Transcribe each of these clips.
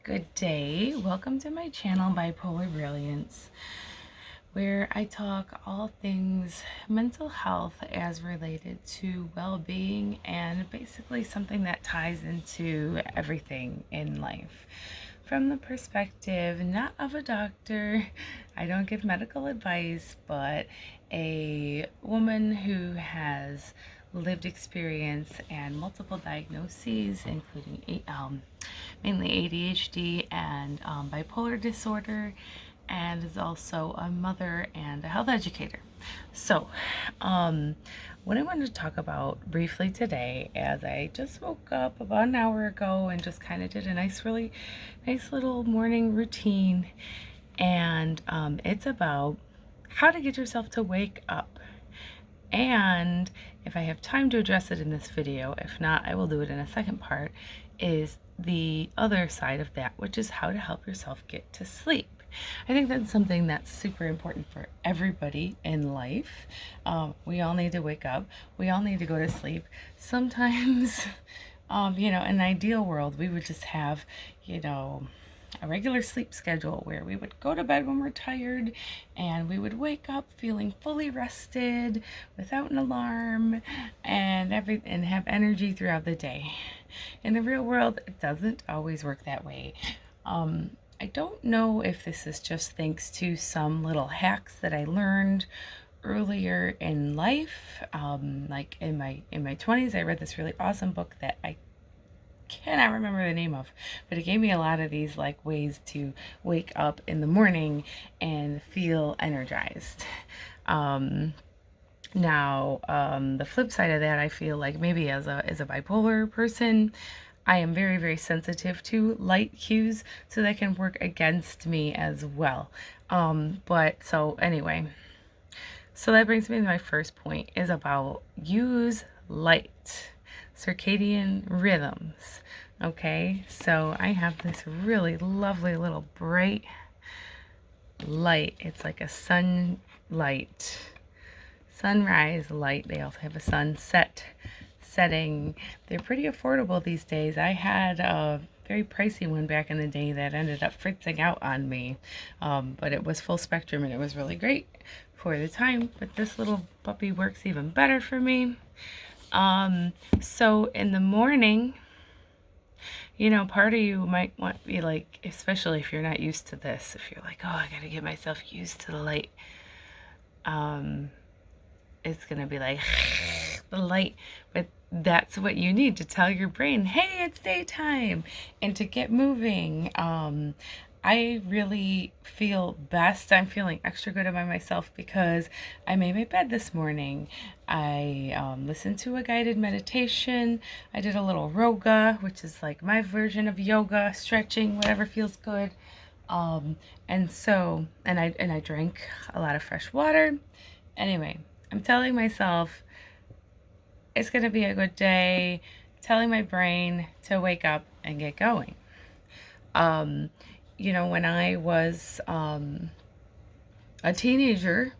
Good day. Welcome to my channel, Bipolar Brilliance, where I talk all things mental health as related to well-being and basically something that ties into everything in life. From the perspective not of a doctor, I don't give medical advice, but a woman who has lived experience and multiple diagnoses, including mainly ADHD and bipolar disorder, and is also a mother and a health educator. So, what I wanted to talk about briefly today, as I just woke up about an hour ago and just kind of did a really nice little morning routine, and it's about how to get yourself to wake up. And if I have time to address it in this video, if not, I will do it in a second part, is the other side of that, which is how to help yourself get to sleep. I think that's something that's super important for everybody in life. We all need to wake up. We all need to go to sleep. Sometimes, in an ideal world, we would just have, a regular sleep schedule where we would go to bed when we're tired and we would wake up feeling fully rested without an alarm and have energy throughout the day. In the real world, it doesn't always work that way. I don't know if this is just thanks to some little hacks that I learned earlier in life. Like in my 20s, I read this really awesome book that I cannot remember the name of, but it gave me a lot of these like ways to wake up in the morning and feel energized. The flip side of that, I feel like maybe as a bipolar person, I am very, very sensitive to light cues, so that can work against me as well. So that brings me to my first point, is about use light. Circadian rhythms. Okay, so I have this really lovely little bright light. It's like a sunrise light. They also have a sunset setting. They're pretty affordable these days. I had a very pricey one back in the day that ended up fritzing out on me, but it was full spectrum and it was really great for the time. But this little puppy works even better for me. So in the morning, part of you might want to be like, especially if you're not used to this, if you're like, oh, I gotta get myself used to the light, it's gonna be like the light, but that's what you need to tell your brain, hey, it's daytime, and to get moving. I really feel best. I'm feeling extra good about myself because I made my bed this morning. I listened to a guided meditation. I did a little yoga, which is like my version of yoga, stretching, whatever feels good. And I drank a lot of fresh water. Anyway, I'm telling myself it's going to be a good day, telling my brain to wake up and get going. When I was a teenager,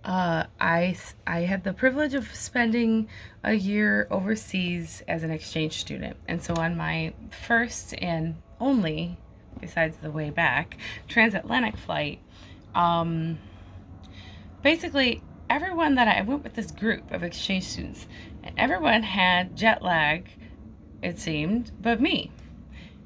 I had the privilege of spending a year overseas as an exchange student. And so on my first and only, besides the way back, transatlantic flight, basically everyone that I went with this group of exchange students, and everyone had jet lag, it seemed, but me.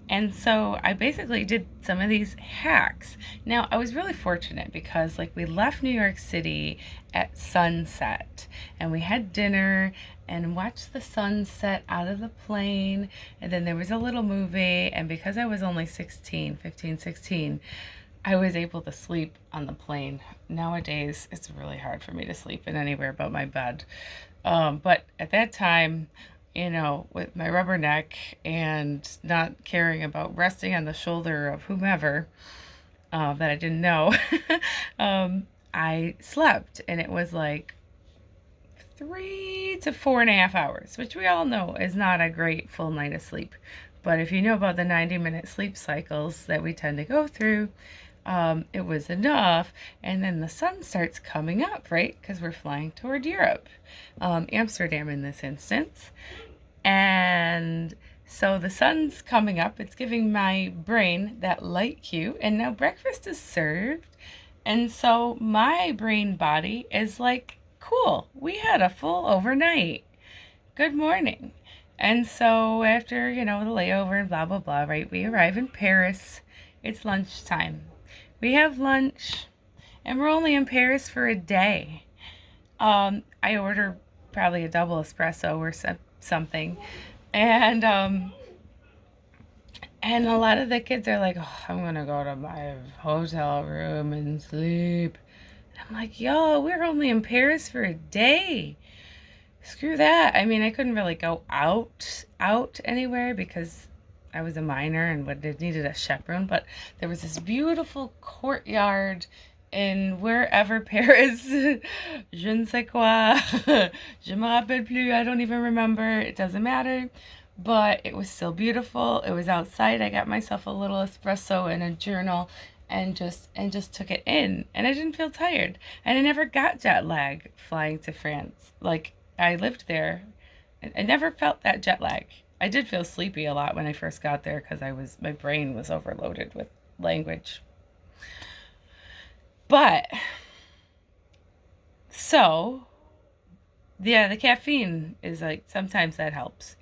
And so I basically did some of these hacks. Now, I was really fortunate because we left New York City at sunset and we had dinner and watched the sunset out of the plane. And then there was a little movie. And because I was only 16, I was able to sleep on the plane. Nowadays, it's really hard for me to sleep in anywhere but my bed. But at that time, with my rubber neck and not caring about resting on the shoulder of whomever that I didn't know, I slept, and it was like 3 to 4.5 hours, which we all know is not a great full night of sleep. But if you know about the 90-minute sleep cycles that we tend to go through, it was enough. And then the sun starts coming up, right? Because we're flying toward Europe, Amsterdam in this instance. And So the sun's coming up. It's giving my brain that light cue, and now breakfast is served. And so my brain body is like, cool, we had a full overnight. Good morning. And so after, the layover and blah, blah, blah, right, we arrive in Paris. It's lunchtime. We have lunch, and we're only in Paris for a day. I order probably a double espresso or something. And a lot of the kids are like, oh, I'm going to go to my hotel room and sleep. And I'm like, yo, we're only in Paris for a day. Screw that. I mean, I couldn't really go out anywhere because I was a minor and needed a chaperone. But there was this beautiful courtyard in wherever Paris, je ne sais quoi, je me rappelle plus, I don't even remember, it doesn't matter. But it was still beautiful. It was outside. I got myself a little espresso and a journal and just took it in. And I didn't feel tired. And I never got jet lag flying to France. Like, I lived there. I never felt that jet lag. I did feel sleepy a lot when I first got there because my brain was overloaded with language. But so yeah, the caffeine is like, sometimes that helps,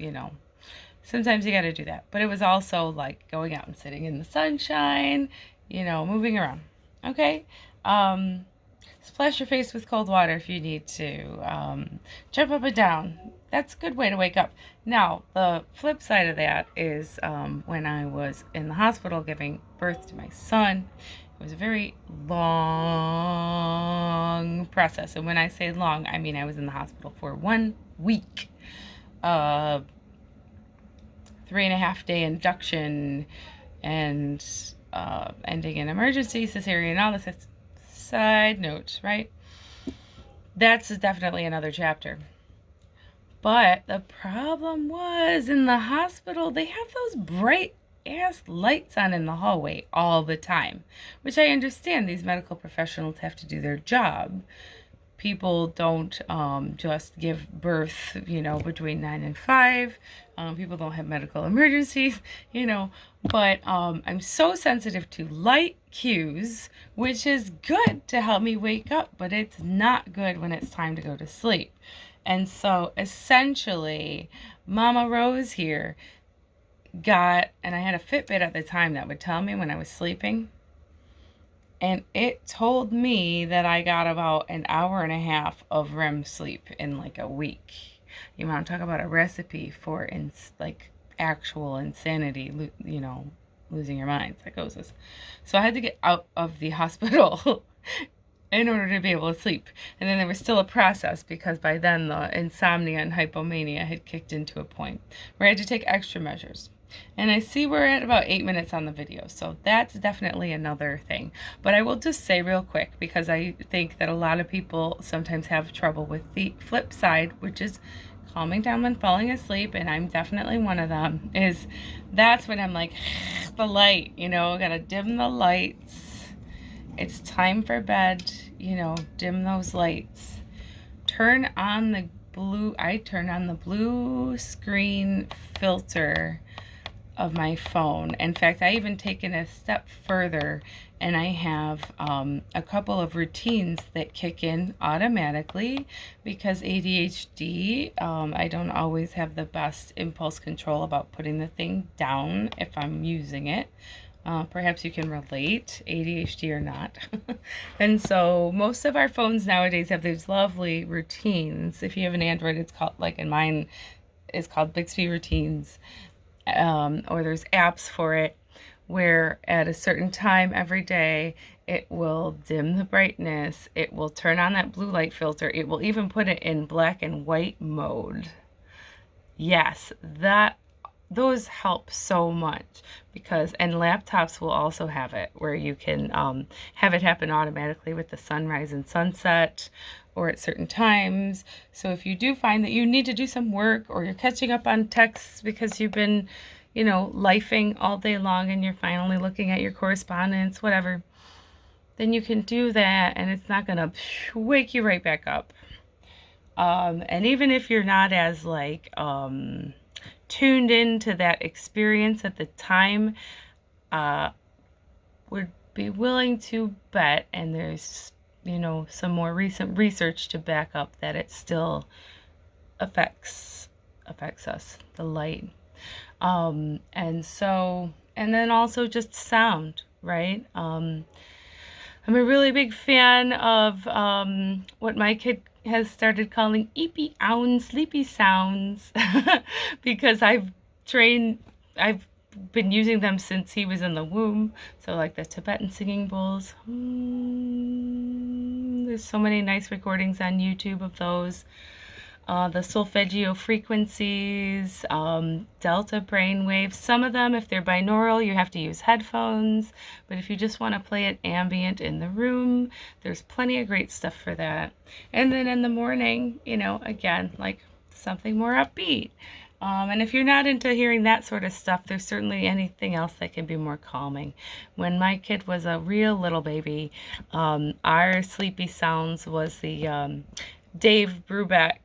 Sometimes you got to do that. But it was also like going out and sitting in the sunshine, moving around. Okay? Splash your face with cold water if you need to. Jump up and down. That's a good way to wake up. Now, the flip side of that is when I was in the hospital giving birth to my son. It was a very long process. And when I say long, I mean I was in the hospital for 1 week. 3.5-day induction and ending in emergency, cesarean, all this. Side note, right? That's definitely another chapter. But the problem was in the hospital, they have those bright ass lights on in the hallway all the time, which I understand. These medical professionals have to do their job. People don't just give birth, between 9 and 5. People don't have medical emergencies, But I'm so sensitive to light cues, which is good to help me wake up, but it's not good when it's time to go to sleep. And so essentially, Mama Rose here and I had a Fitbit at the time that would tell me when I was sleeping. And it told me that I got about an hour and a half of REM sleep in like a week. You want to talk about a recipe for actual insanity, losing your mind, psychosis. So I had to get out of the hospital in order to be able to sleep. And then there was still a process because by then the insomnia and hypomania had kicked into a point where I had to take extra measures. And I see we're at about 8 minutes on the video, so that's definitely another thing. But I will just say real quick, because I think that a lot of people sometimes have trouble with the flip side, which is calming down when falling asleep, and I'm definitely one of them, that's when I'm like, the light, gotta dim the lights. It's time for bed, dim those lights. I turn on the blue screen filter of my phone. In fact, I even taken a step further, and I have a couple of routines that kick in automatically because ADHD, I don't always have the best impulse control about putting the thing down if I'm using it. Perhaps you can relate, ADHD or not. And so most of our phones nowadays have these lovely routines. If you have an Android, it's called, like in mine, is called Bixby Routines. Or there's apps for it where at a certain time every day it will dim the brightness, it will turn on that blue light filter, it will even put it in black and white mode. Yes, those help so much and laptops will also have it where you can have it happen automatically with the sunrise and sunset or at certain times. So if you do find that you need to do some work or you're catching up on texts because you've been, lifing all day long and you're finally looking at your correspondence, whatever, then you can do that and it's not going to wake you right back up. And even if you're not as tuned into that experience at the time would be willing to bet, and there's, you know, some more recent research to back up that it still affects us, the light. And so, and then also just sound, right? I'm a really big fan of what my kid has started calling eepy own sleepy sounds because I've been using them since he was in the womb. So like the Tibetan singing bowls. There's so many nice recordings on YouTube of those. The solfeggio frequencies, delta brain waves. Some of them, if they're binaural, you have to use headphones. But if you just want to play it ambient in the room, there's plenty of great stuff for that. And then in the morning, you know, again, like something more upbeat. And if you're not into hearing that sort of stuff, there's certainly anything else that can be more calming. When my kid was a real little baby, our sleepy sounds was the Dave Brubeck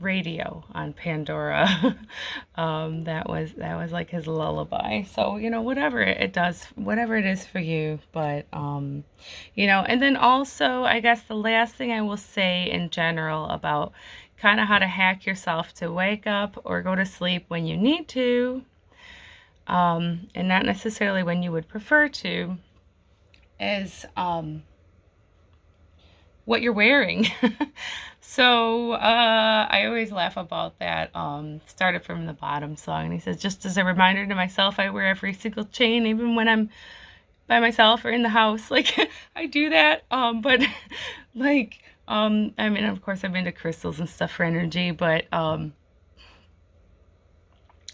radio on Pandora. That was like his lullaby. So, you know, whatever it is for you. But you know, and then also, I guess the last thing I will say in general about kind of how to hack yourself to wake up or go to sleep when you need to, and not necessarily when you would prefer to, is what you're wearing. So I always laugh about that Started from the Bottom song, and he says, just as a reminder to myself, I wear every single chain even when I'm by myself or in the house. Like I do that, but like I mean, of course I'm into crystals and stuff for energy, but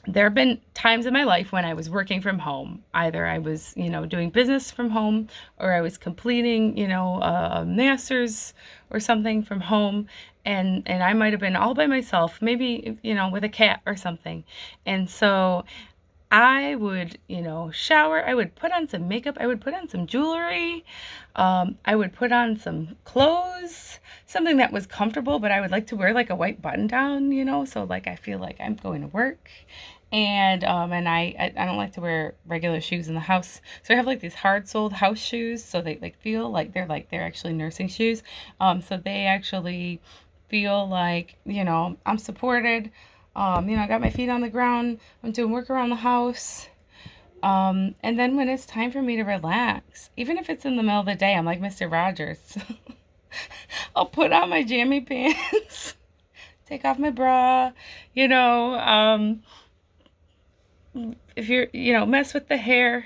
there have been times in my life when I was working from home. Either I was, you know, doing business from home, or I was completing, you know, a master's or something from home. And I might have been all by myself, maybe, you know, with a cat or something. And so I would, you know, shower, I would put on some makeup, I would put on some jewelry, I would put on some clothes, something that was comfortable, but I would like to wear like a white button down, you know, so like I feel like I'm going to work. And I don't like to wear regular shoes in the house. So I have like these hard-soled house shoes, so they like feel like they're actually nursing shoes. So they actually feel like, you know, I'm supported. You know, I got my feet on the ground. I'm doing work around the house. And then when it's time for me to relax, even if it's in the middle of the day, I'm like Mr. Rogers. I'll put on my jammy pants, take off my bra, you know, if you're, you know, mess with the hair,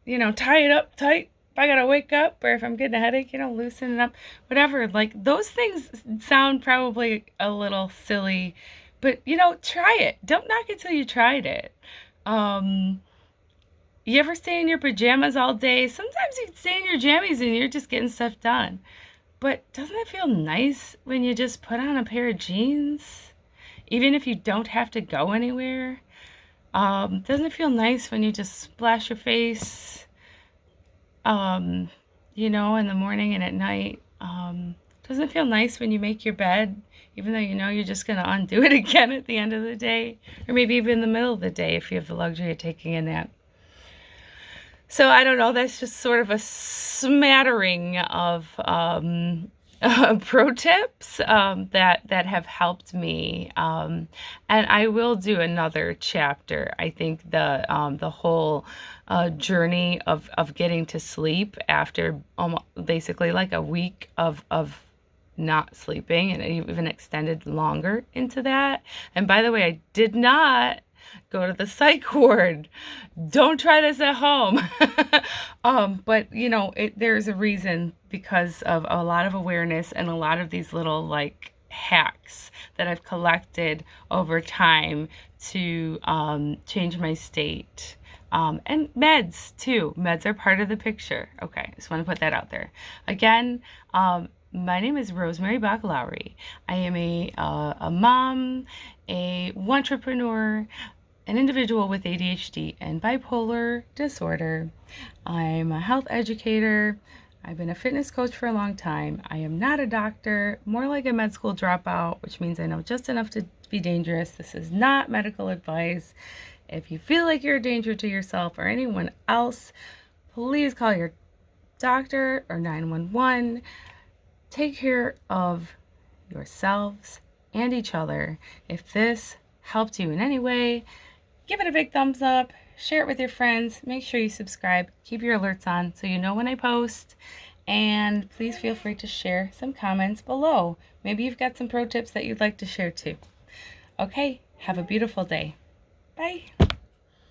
you know, tie it up tight. If I gotta wake up, or if I'm getting a headache, you know, loosen it up, whatever. Like those things sound probably a little silly, but you know, try it. Don't knock it till you tried it. You ever stay in your pajamas all day? Sometimes you stay in your jammies and you're just getting stuff done. But doesn't it feel nice when you just put on a pair of jeans? Even if you don't have to go anywhere? Doesn't it feel nice when you just splash your face, you know, in the morning and at night? Doesn't it feel nice when you make your bed, even though you know you're just going to undo it again at the end of the day? Or maybe even in the middle of the day if you have the luxury of taking a nap. So I don't know, that's just sort of a smattering of pro tips that have helped me, and I will do another chapter. I think the whole journey of getting to sleep after basically like a week of not sleeping, and even extended longer into that. And by the way, I did not go to the psych ward. Don't try this at home. But you know, there's a reason, because of a lot of awareness and a lot of these little like hacks that I've collected over time to change my state. And meds too. Meds are part of the picture. Okay, just want to put that out there. Again, my name is Rosemary Bach-Lowry. I am a mom, a entrepreneur, an individual with ADHD and bipolar disorder. I'm a health educator. I've been a fitness coach for a long time. I am not a doctor, more like a med school dropout, which means I know just enough to to be dangerous. This is not medical advice. If you feel like you're a danger to yourself or anyone else, please call your doctor or 911. Take care of yourselves and each other. If this helped you in any way, give it a big thumbs up, share it with your friends, make sure you subscribe, keep your alerts on so you know when I post, and please feel free to share some comments below. Maybe you've got some pro tips that you'd like to share too. Okay, have a beautiful day. Bye.